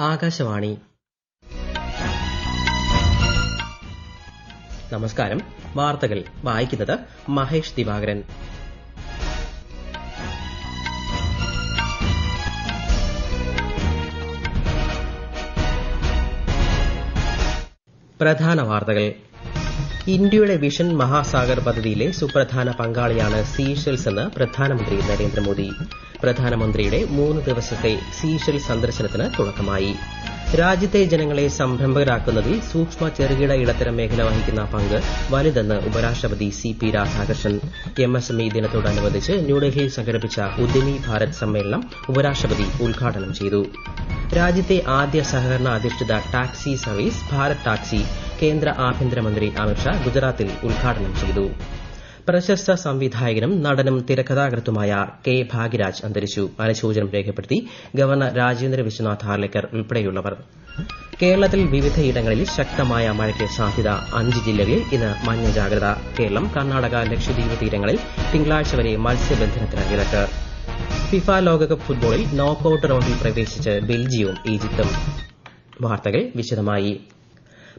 ആകാശവാണി. നമസ്കാരം. വാർത്തകൾ വായിക്കുന്നത് മഹേഷ് ദിവാകരൻ. പ്രധാന വാർത്തകൾ. ഇന്ത്യയുടെ വിഷൻ മഹാസാഗർ പദ്ധതിയിലെ സുപ്രധാന പങ്കാളിയാണ് സീഷെൽസ് എന്ന് പ്രധാനമന്ത്രി നരേന്ദ്രമോദി. പ്രധാനമന്ത്രിയുടെ 3 ദിവസത്തെ സീഷെൽസ് സന്ദർശനത്തിന് തുടക്കമായി. രാജ്യത്തെ ജനങ്ങളെ സംരംഭകരാക്കുന്നതിൽ സൂക്ഷ്മ ചെറുകിട ഇടത്തരം മേഖല വഹിക്കുന്ന പങ്ക് വലുതെന്ന് ഉപരാഷ്ട്രപതി CP രാധാകൃഷ്ണൻ. MSME ദിനത്തോടനുബന്ധിച്ച് ന്യൂഡൽഹിയിൽ സംഘടിപ്പിച്ച ഉദ്യമി ഭാരത് സമ്മേളനം ഉപരാഷ്ട്രപതി ഉദ്ഘാടനം ചെയ്തു. രാജ്യത്തെ ആദ്യ സഹകരണ അധിഷ്ഠിത ടാക്സി സർവീസ് ഭാരത് ടാക്സി കേന്ദ്ര ആഭ്യന്തരമന്ത്രി അമിത്ഷാ ഗുജറാത്തിൽ ഉദ്ഘാടനം ചെയ്തു. പ്രശസ്ത സംവിധായകനും നടനും തിരക്കഥാകൃത്തുമായ K. ഭാഗ്യരാജ് അന്തരിച്ചു. അനുശോചനം രേഖപ്പെടുത്തി ഗവർണർ രാജേന്ദ്ര വിശ്വനാഥ് ഹാർലേക്കർ ഉൾപ്പെടെയുള്ളവർ. കേരളത്തിൽ വിവിധയിടങ്ങളിൽ ശക്തമായ മഴയ്ക്ക് സാധ്യത. 5 ജില്ലകളിൽ ഇന്ന് മഞ്ഞ ജാഗ്രത. കേരളം, കർണാടക, ലക്ഷദ്വീപ് തീരങ്ങളിൽ തിങ്കളാഴ്ച വരെ മത്സ്യബന്ധനത്തിന് വിലക്ക്. ഫിഫ ലോകകപ്പ് ഫുട്ബോളിൽ നോക്കൌട്ട് റൌണ്ടിൽ പ്രവേശിച്ച് ബെൽജിയവും ഈജിപ്തും. വാർത്തകൾ വിശദമായി.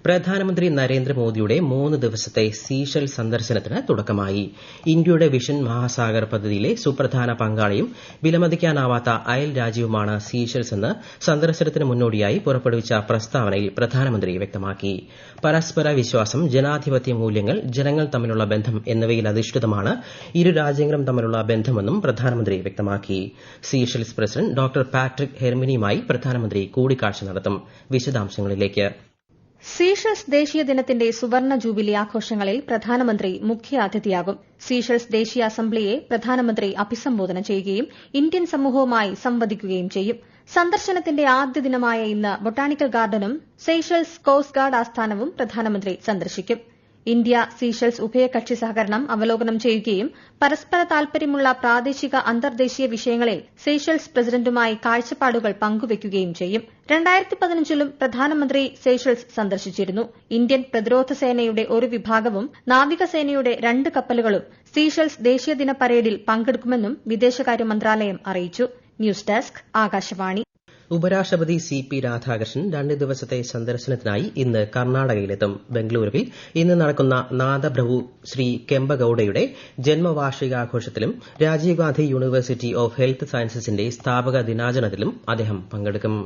പ്രധാനമന്ത്രി നരേന്ദ്രമോദിയുടെ 3 ദിവസത്തെ സീഷെൽസ് സന്ദർശനത്തിന് തുടക്കമായി. ഇന്ത്യയുടെ വിഷൻ മഹാസാഗർ പദ്ധതിയിലെ സുപ്രധാന പങ്കാളിയും വിലമതിക്കാനാവാത്ത അയൽ രാജ്യവുമാണ് സീഷെൽസ് എന്ന് സന്ദർശനത്തിന് മുന്നോടിയായി പുറപ്പെടുവിച്ച പ്രസ്താവനയിൽ പ്രധാനമന്ത്രി വ്യക്തമാക്കി. പരസ്പര വിശ്വാസം, ജനാധിപത്യ മൂല്യങ്ങൾ, ജനങ്ങൾ തമ്മിലുള്ള ബന്ധം എന്നിവയിൽ അധിഷ്ഠിതമാണ് ഇരു രാജ്യങ്ങളും തമ്മിലുള്ള ബന്ധമെന്നും പ്രധാനമന്ത്രി വ്യക്തമാക്കി. സീഷെൽസ് പ്രസിഡന്റ് ഡോക്ടർ പാട്രിക് ഹെർമിനിയുമായി പ്രധാനമന്ത്രി കൂടിക്കാഴ്ച നടത്തും. വിശദാംശങ്ങളിലേക്ക്. സീഷെൽസ് ദേശീയ ദിനത്തിന്റെ സുവർണ ജൂബിലി ആഘോഷങ്ങളിൽ പ്രധാനമന്ത്രി മുഖ്യാതിഥിയാകും. സീഷെൽസ് ദേശീയ അസംബ്ലിയെ പ്രധാനമന്ത്രി അഭിസംബോധന ചെയ്യുകയും ഇന്ത്യൻ സമൂഹവുമായി സംവദിക്കുകയും ചെയ്യും. സന്ദർശനത്തിന്റെ ആദ്യ ദിനമായ ഇന്ന് ബൊട്ടാണിക്കൽ ഗാർഡനും സീഷെൽസ് കോസ്റ്റ് ഗാർഡ് ആസ്ഥാനവും പ്രധാനമന്ത്രി സന്ദർശിക്കും. ഇന്ത്യ സീഷെൽസ് ഉഭയകക്ഷി സഹകരണം അവലോകനം ചെയ്യുകയും പരസ്പര താൽപര്യമുള്ള പ്രാദേശിക അന്തർദേശീയ വിഷയങ്ങളിൽ സീഷെൽസ് പ്രസിഡന്റുമായി കാഴ്ചപ്പാടുകൾ പങ്കുവയ്ക്കുകയും ചെയ്യും. 2015ലും പ്രധാനമന്ത്രി സീഷെൽസ് സന്ദർശിച്ചിരുന്നു. ഇന്ത്യൻ പ്രതിരോധ സേനയുടെ ഒരു വിഭാഗവും നാവികസേനയുടെ 2 കപ്പലുകളും സീഷെൽസ് ദേശീയദിന പരേഡിൽ പങ്കെടുക്കുമെന്നും വിദേശകാര്യ മന്ത്രാലയം അറിയിച്ചു. News desk, Akashvani. ഉപരാഷ്ട്രപതി CP രാധാകൃഷ്ണൻ 2 ദിവസത്തെ സന്ദർശനത്തിനായി ഇന്ന് കർണാടകയിലെത്തും. ബംഗളൂരുവിൽ ഇന്ന് നടക്കുന്ന നാദപ്രഭു ശ്രീ കെമ്പഗൌഡയുടെ ജന്മവാർഷികാഘോഷത്തിലും Rajiv Gandhi university of health സയൻസസിന്റെ സ്ഥാപക ദിനാചരണത്തിലും അദ്ദേഹം പങ്കെടുക്കും.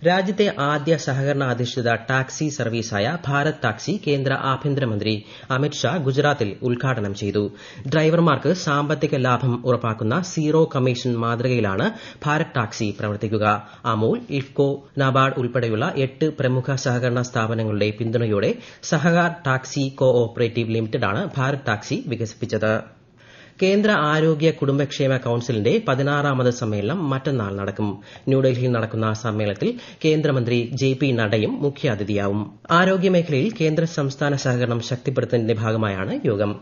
രാജ്യത്തെ ആദ്യ സഹകരണ അധിഷ്ഠിത ടാക്സി സർവീസായ ഭാരത് ടാക്സി കേന്ദ്ര ആഭ്യന്തരമന്ത്രി അമിത്ഷാ ഗുജറാത്തിൽ ഉദ്ഘാടനം ചെയ്തു. ഡ്രൈവർമാർക്ക് സാമ്പത്തിക ലാഭം ഉറപ്പാക്കുന്ന സീറോ കമ്മീഷൻ മാതൃകയിലാണ് ഭാരത് ടാക്സി പ്രവർത്തിക്കുക. അമൂൽ, ഇഫ്കോ, നബാർഡ് ഉൾപ്പെടെയുള്ള 8 പ്രമുഖ സഹകരണ സ്ഥാപനങ്ങളുടെ പിന്തുണയോടെ സഹകാർ ടാക്സി കോ ഓപ്പറേറ്റീവ് ലിമിറ്റഡാണ് ഭാരത് ടാക്സി വികസിപ്പിച്ചത്. കേന്ദ്ര ആരോഗ്യ കുടുംബക്ഷേമ കൌൺസിലിന്റെ 16ാമത് സമ്മേളനം മറ്റന്നാൾ നടക്കും. ന്യൂഡൽഹിയിൽ നടക്കുന്ന സമ്മേളനത്തിൽ കേന്ദ്രമന്ത്രി JP നഡ്ഡയും മുഖ്യാതിഥിയാവും. ആരോഗ്യമേഖലയിൽ കേന്ദ്ര സംസ്ഥാന സഹകരണം ശക്തിപ്പെടുത്തുന്നതിന്റെ ഭാഗമായാണ് യോഗം.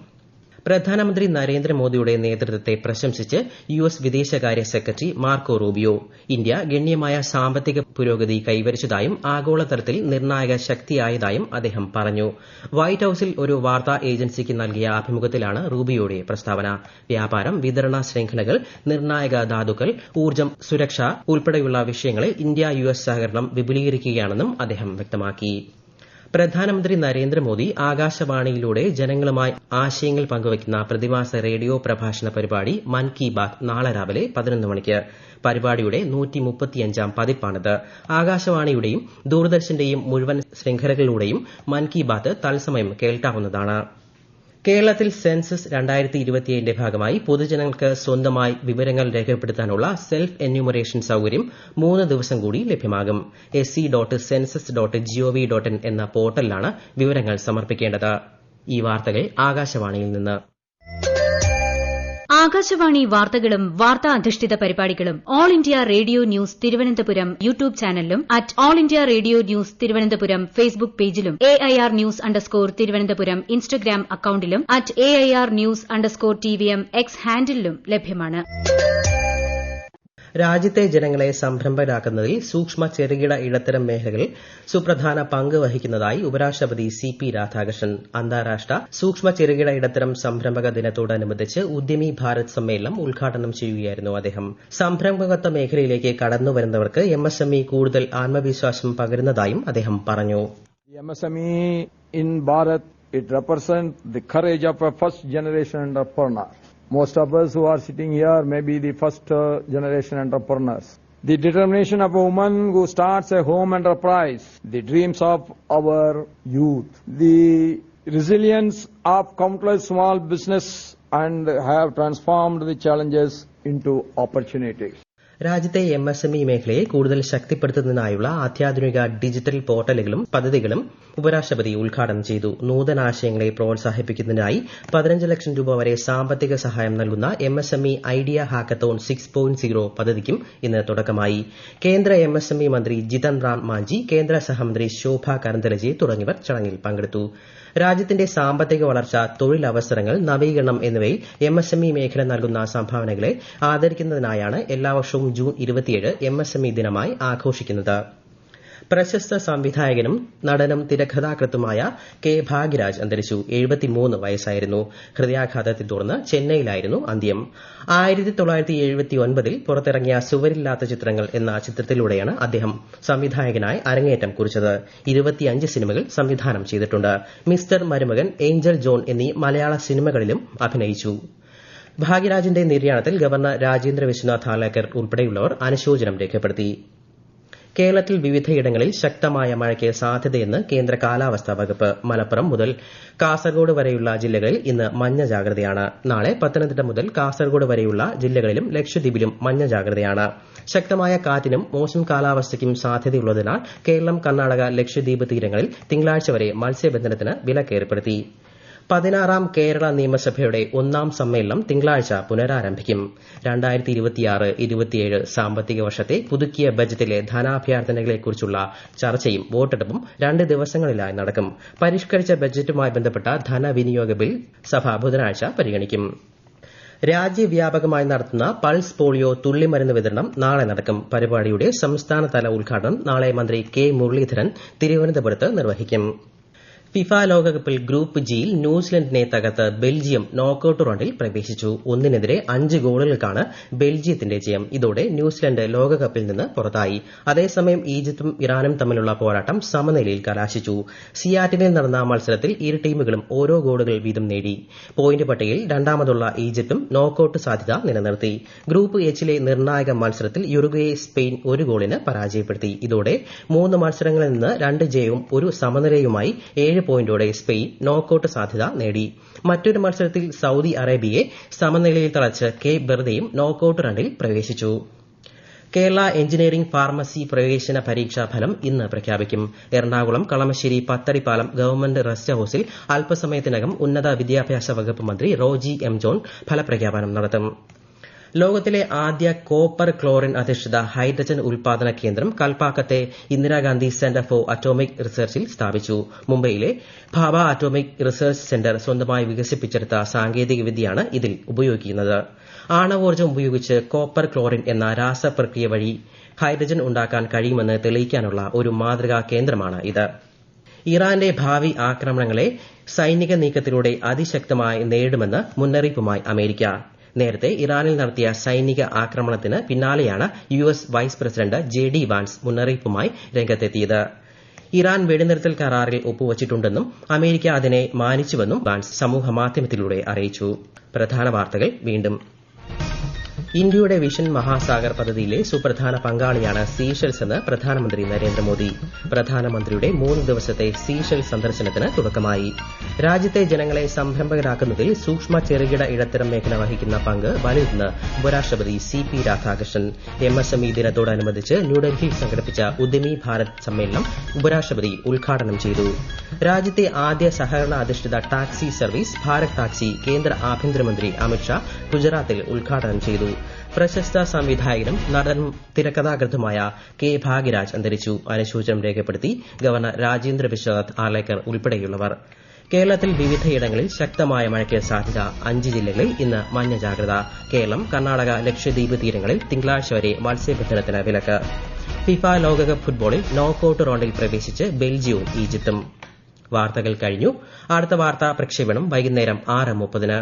പ്രധാനമന്ത്രി നരേന്ദ്രമോദിയുടെ നേതൃത്വത്തെ പ്രശംസിച്ച് US വിദേശകാര്യ സെക്രട്ടറി മാർക്കോ റൂബിയോ. ഇന്ത്യ ഗണ്യമായ സാമ്പത്തിക പുരോഗതി കൈവരിച്ചതായും ആഗോളതലത്തിൽ നിർണായക ശക്തിയായതായും അദ്ദേഹം പറഞ്ഞു. വൈറ്റ് ഹൌസിൽ ഒരു വാർത്താ ഏജൻസിക്ക് നൽകിയ അഭിമുഖത്തിലാണ് റൂബിയോയുടെ പ്രസ്താവന. വ്യാപാരം, വിതരണ ശൃംഖലകൾ, നിർണായക ധാതുക്കൾ, ഊർജ്ജം, സുരക്ഷ ഉൾപ്പെടെയുള്ള വിഷയങ്ങളിൽ ഇന്ത്യ US സഹകരണം വിപുലീകരിക്കുകയാണെന്നും അദ്ദേഹം വ്യക്തമാക്കി. പ്രധാനമന്ത്രി നരേന്ദ്രമോദി ആകാശവാണിയിലൂടെ ജനങ്ങളുമായി ആശയങ്ങൾ പങ്കുവയ്ക്കുന്ന പ്രതിമാസ റേഡിയോ പ്രഭാഷണ പരിപാടി മൻ കി ബാത് നാളെ രാവിലെ 11 മണിക്ക്. പരിപാടിയുടെ 135ാം പതിപ്പാണിത്. ആകാശവാണിയുടെയും ദൂരദർശന്റെയും മുഴുവൻ ശൃംഖലകളിലൂടെയും മൻ കി ബാത് തത്സമയം കേൾക്കാവുന്നതാണ്. കേരളത്തിൽ സെൻസസ് 2027ന്റെ ഭാഗമായി പൊതുജനങ്ങൾക്ക് സ്വന്തമായി വിവരങ്ങൾ രേഖപ്പെടുത്താനുള്ള സെൽഫ് എന്യൂമറേഷൻ സൌകര്യം 3 ദിവസം കൂടി ലഭ്യമാകും. sc.census.gov.in എന്ന പോർട്ടലിലാണ് വിവരങ്ങൾ സമർപ്പിക്കേണ്ടത്. ഈ വാർത്തകൾ ആകാശവാണിയിൽ നിന്ന്. ആകാശവാണി വാർത്തകളും വാർത്താ അധിഷ്ഠിത പരിപാടികളും all India radio news Thiruvananthapuram YouTube ചാനലിലും all India radio news Thiruvananthapuram Facebook പേജിലും AIR ന്യൂസ് തിരുവനന്തപുരം ഇൻസ്റ്റഗ്രാം അക്കൌണ്ടിലും AIR ന്യൂസ് TVM X ഹാൻഡിലും ലഭ്യമാണ്. രാജ്യത്തെ ജനങ്ങളെ സംരംഭകരാക്കുന്നതിൽ സൂക്ഷ്മ ചെറുകിട ഇടത്തരം മേഖലകൾ സുപ്രധാന പങ്ക് വഹിക്കുന്നതായി ഉപരാഷ്ട്രപതി സി.പി. രാധാകൃഷ്ണൻ. അന്താരാഷ്ട്ര സൂക്ഷ്മ ചെറുകിട ഇടത്തരം സംരംഭക ദിനത്തോടനുബന്ധിച്ച് ഉദ്യമി ഭാരത് സമ്മേളനം ഉദ്ഘാടനം ചെയ്യുകയായിരുന്നു അദ്ദേഹം. സംരംഭകത്വ മേഖലയിലേക്ക് കടന്നുവരുന്നവർക്ക് MSME കൂടുതൽ ആത്മവിശ്വാസം പകരുന്നതായും അദ്ദേഹം പറഞ്ഞു. MSME in Bharat, it represents the courage of a first generation entrepreneur. Most of us who are sitting here may be the first generation entrepreneurs. The determination of a woman who starts a home enterprise, the dreams of our youth, the resilience of countless small business and have transformed the challenges into opportunities. രാജ്യത്തെ MSME മേഖലയെ കൂടുതൽ ശക്തിപ്പെടുത്തുന്നതിനായുള്ള അത്യാധുനിക digital പോർട്ടലുകളും പദ്ധതികളും ഉപരാഷ്ട്രപതി ഉദ്ഘാടനം ചെയ്തു. നൂതനാശയങ്ങളെ പ്രോത്സാഹിപ്പിക്കുന്നതിനായി 15 ലക്ഷം രൂപ വരെ സാമ്പത്തിക സഹായം നൽകുന്ന MSME ഐഡിയ ഹാക്കത്തോൺ 6.0 പദ്ധതിക്കും ഇന്ന് തുടക്കമായി. കേന്ദ്ര MSME മന്ത്രി ജിതൻ റാം മാഞ്ചി, കേന്ദ്ര സഹമന്ത്രി ശോഭ കരന്തലജെ തുടങ്ങിയവർ ചടങ്ങിൽ പങ്കെടുത്തു. രാജ്യത്തിന്റെ സാമ്പത്തിക വളർച്ച, തൊഴിലവസരങ്ങൾ, നവീകരണം എന്നിവയിൽ MSME മേഖല നൽകുന്ന സംഭാവനകളെ ആദരിക്കുന്നതിനായാണ് എല്ലാ വർഷവും ജൂൺ 27 MSME ദിനമായി ആഘോഷിക്കുന്നത്. പ്രശസ്ത സംവിധായകനും നടനും തിരക്കഥാകൃത്തുമായ കെ ഭാഗ്യരാജ് അന്തരിച്ചു. 73 വയസ്സായിരുന്നു. ഹൃദയാഘാതത്തെ തുടർന്ന് ചെന്നൈയിലായിരുന്നു അന്ത്യം. 1979 പുറത്തിറങ്ങിയ സുവരില്ലാത്ത ചിത്രങ്ങൾ എന്ന ചിത്രത്തിലൂടെയാണ് അദ്ദേഹം സംവിധായകനായി അരങ്ങേറ്റം കുറിച്ചത്. 25 സിനിമകൾ സംവിധാനം ചെയ്തിട്ടുണ്ട്. മിസ്റ്റർ മരുമകൻ, ഏഞ്ചൽ ജോൺ എന്നീ മലയാള സിനിമകളിലും അഭിനയിച്ചു. ഭാഗ്യരാജിന്റെ നിര്യാണത്തിൽ ഗവർണർ രാജേന്ദ്ര വിശ്വനാഥ് ആലേക്കർ ഉൾപ്പെടെയുള്ളവർ അനുശോചനം രേഖപ്പെടുത്തി. കേരളത്തിൽ വിവിധയിടങ്ങളിൽ ശക്തമായ മഴയ്ക്ക് സാധ്യതയെന്ന് കേന്ദ്ര കാലാവസ്ഥാ വകുപ്പ്. മലപ്പുറം മുതൽ കാസർഗോഡ് വരെയുള്ള ജില്ലകളിൽ ഇന്ന് മഞ്ഞ ജാഗ്രതയാണ്. നാളെ പത്തനംതിട്ട മുതൽ കാസർഗോഡ് വരെയുള്ള ജില്ലകളിലും ലക്ഷദ്വീപിലും മഞ്ഞ ജാഗ്രതയാണ്. ശക്തമായ കാറ്റിനും മോശം കാലാവസ്ഥയ്ക്കും സാധ്യതയുള്ളതിനാൽ കേരളം, കർണാടക, ലക്ഷദ്വീപ് തീരങ്ങളിൽ തിങ്കളാഴ്ച വരെ മത്സ്യബന്ധനത്തിന് വിലക്കേർപ്പെടുത്തി. 16ാം കേരള നിയമസഭയുടെ 1ാം സമ്മേളനം തിങ്കളാഴ്ച പുനരാരംഭിക്കും. 2026-27 സാമ്പത്തിക വർഷത്തെ പുതുക്കിയ ബജറ്റിലെ ധനാഭ്യർത്ഥനകളെക്കുറിച്ചുള്ള ചർച്ചയും വോട്ടെടുപ്പും 2 ദിവസങ്ങളിലായി നടക്കും. പരിഷ്കരിച്ച ബജറ്റുമായി ബന്ധപ്പെട്ട ധനവിനിയോഗ ബിൽ സഭ ബുധനാഴ്ച പരിഗണിക്കും. രാജ്യവ്യാപകമായി നടത്തുന്ന പൾസ് പോളിയോ തുള്ളിമരുന്ന് വിതരണം നാളെ നടക്കും. പരിപാടിയുടെ സംസ്ഥാനതല ഉദ്ഘാടനം നാളെ മന്ത്രി കെ മുരളീധരൻ തിരുവനന്തപുരത്ത് നിർവഹിക്കും. ഫിഫ ലോകകപ്പിൽ ഗ്രൂപ്പ് ജിയിൽ ന്യൂസിലൻഡിനെ തകർത്ത് ബെൽജിയം നോക്കൌട്ട് റൌണ്ടിൽ പ്രവേശിച്ചു. 1-നെതിരെ 5 ഗോളുകൾക്കാണ് ബെൽജിയത്തിന്റെ ജയം. ഇതോടെ ന്യൂസിലൻഡ് ലോകകപ്പിൽ നിന്ന് പുറത്തായി. അതേസമയം ഈജിപ്തും ഇറാനും തമ്മിലുള്ള പോരാട്ടം സമനിലയിൽ കലാശിച്ചു. സിയാറ്റിനിൽ നടന്ന മത്സരത്തിൽ ഇരു ടീമുകളും ഓരോ ഗോളുകൾ വീതം നേടി. പോയിന്റ് പട്ടികയിൽ രണ്ടാമതുള്ള ഈജിപ്തും നോക്കൌട്ട് സാധ്യത നിലനിർത്തി. ഗ്രൂപ്പ് എച്ചിലെ നിർണായക മത്സരത്തിൽ യുറുഗ്വയെ സ്പെയിൻ 1 ഗോളിന് പരാജയപ്പെടുത്തി. ഇതോടെ 3 മത്സരങ്ങളിൽ നിന്ന് 2 ജയവും 1 സമനിലയുമായി 7 പോയിന്റോടെ സ്പെയിൻ നോക്കൌട്ട് സാധ്യത നേടി. മറ്റൊരു മത്സരത്തിൽ സൌദി അറേബ്യയെ സമനിലയിൽ തളച്ച് കേപ്പ് വെർദെയും നോക്കൌട്ട് റൌണ്ടിൽ പ്രവേശിച്ചു. കേരള എഞ്ചിനീയറിംഗ് ഫാർമസി പ്രവേശന പരീക്ഷാ ഫലം ഇന്ന് പ്രഖ്യാപിക്കും. എറണാകുളം കളമശ്ശേരി പത്തടിപ്പാലം ഗവൺമെന്റ് റെസ്റ്റ് ഹൌസിൽ അല്പസമയത്തിനകം ഉന്നത വിദ്യാഭ്യാസ വകുപ്പ് മന്ത്രി റോജി എം ജോൺ ഫലപ്രഖ്യാപനം നടത്തും. ലോകത്തിലെ ആദ്യ കോപ്പർ ക്ലോറിൻ അധിഷ്ഠിത ഹൈഡ്രജൻ ഉൽപാദന കേന്ദ്രം കൽപ്പാക്കത്തെ ഇന്ദിരാഗാന്ധി സെന്റർ ഫോർ അറ്റോമിക് റിസർച്ചിൽ സ്ഥാപിച്ചു. മുംബൈയിലെ ഭാഭ അറ്റോമിക് റിസർച്ച് സെന്റർ സ്വന്തമായി വികസിപ്പിച്ചെടുത്ത സാങ്കേതികവിദ്യയാണ് ഇതിൽ ഉപയോഗിക്കുന്നത്. ആണവോർജ്ജം ഉപയോഗിച്ച് കോപ്പർ ക്ലോറിൻ എന്ന രാസപ്രക്രിയ വഴി ഹൈഡ്രജൻ ഉണ്ടാക്കാൻ കഴിയുമെന്ന് തെളിയിക്കാനുള്ള ഒരു മാതൃകാ കേന്ദ്രമാണ് ഇത്. ഇറാന്റെ ഭാവി ആക്രമണങ്ങളെ സൈനിക നീക്കത്തിലൂടെ അതിശക്തമായി നേരിടുമെന്ന് മുന്നറിയിപ്പുമായി അമേരിക്ക. നേരത്തെ ഇറാനിൽ നടത്തിയ സൈനിക ആക്രമണത്തിന് പിന്നാലെയാണ് US vice president JD Vance മുന്നറിയിപ്പുമായി രംഗത്തെത്തിയത്. ഇറാൻ വെടിനിർത്തൽ കരാറിൽ ഒപ്പുവച്ചിട്ടുണ്ടെന്നും അമേരിക്ക അതിനെ മാനിച്ചുവെന്നും വാൻസ് സമൂഹമാധ്യമത്തിലൂടെ അറിയിച്ചു. പ്രധാന വാർത്തകൾ വീണ്ടും. ഇന്ത്യയുടെ വിഷൻ മഹാസാഗർ പദ്ധതിയിലെ സുപ്രധാന പങ്കാളിയാണ് സീഷെൽസ് എന്ന് പ്രധാനമന്ത്രി നരേന്ദ്രമോദി. പ്രധാനമന്ത്രിയുടെ 3 ദിവസത്തെ സീഷെൽസ് സന്ദർശനത്തിന് തുടക്കമായി. രാജ്യത്തെ ജനങ്ങളെ സംരംഭകരാക്കുന്നതിൽ സൂക്ഷ്മ ചെറുകിട ഇടത്തരം മേഖല വഹിക്കുന്ന പങ്ക് വലുതെന്ന് ഉപരാഷ്ട്രപതി CP രാധാകൃഷ്ണൻ. MSME ദിനത്തോടനുബന്ധിച്ച് ന്യൂഡൽഹിയിൽ സംഘടിപ്പിച്ച ഉദ്യമി ഭാരത് സമ്മേളനം ഉപരാഷ്ട്രപതി ഉദ്ഘാടനം ചെയ്തു. രാജ്യത്തെ ആദ്യ സഹകരണ അധിഷ്ഠിത ടാക്സി സർവീസ് ഭാരത് ടാക്സി കേന്ദ്ര ആഭ്യന്തരമന്ത്രി അമിത്ഷാ ഗുജറാത്തിൽ ഉദ്ഘാടനം ചെയ്തു. പ്രശസ്ത സംവിധായകനും നടനും തിരക്കഥാകൃത്തുമായ കെ ഭാഗ്യരാജ് അന്തരിച്ചു. അനുശോചനം രേഖപ്പെടുത്തി ഗവർണർ രാജേന്ദ്ര വിശ്വനാഥ് ആലേക്കർ ഉൾപ്പെടെയുള്ളവർ. കേരളത്തിൽ വിവിധയിടങ്ങളിൽ ശക്തമായ മഴയ്ക്ക് സാധ്യത 5 ജില്ലകളിൽ ഇന്ന് മഞ്ഞ ജാഗ്രത. കേരളം, കർണാടക, ലക്ഷദ്വീപ് തീരങ്ങളിൽ തിങ്കളാഴ്ച വരെ മത്സ്യബന്ധനത്തിന് വിലക്ക്. ഫിഫ ലോകകപ്പ് ഫുട്ബോളിൽ നോക്കൌട്ട് റൌണ്ടിൽ പ്രവേശിച്ച് ബെൽജിയവും ഈജിപ്തും. വാർത്തകൾ കഴിഞ്ഞു. അടുത്ത വാർത്താ പ്രക്ഷേപണം വൈകുന്നേരം 6:30.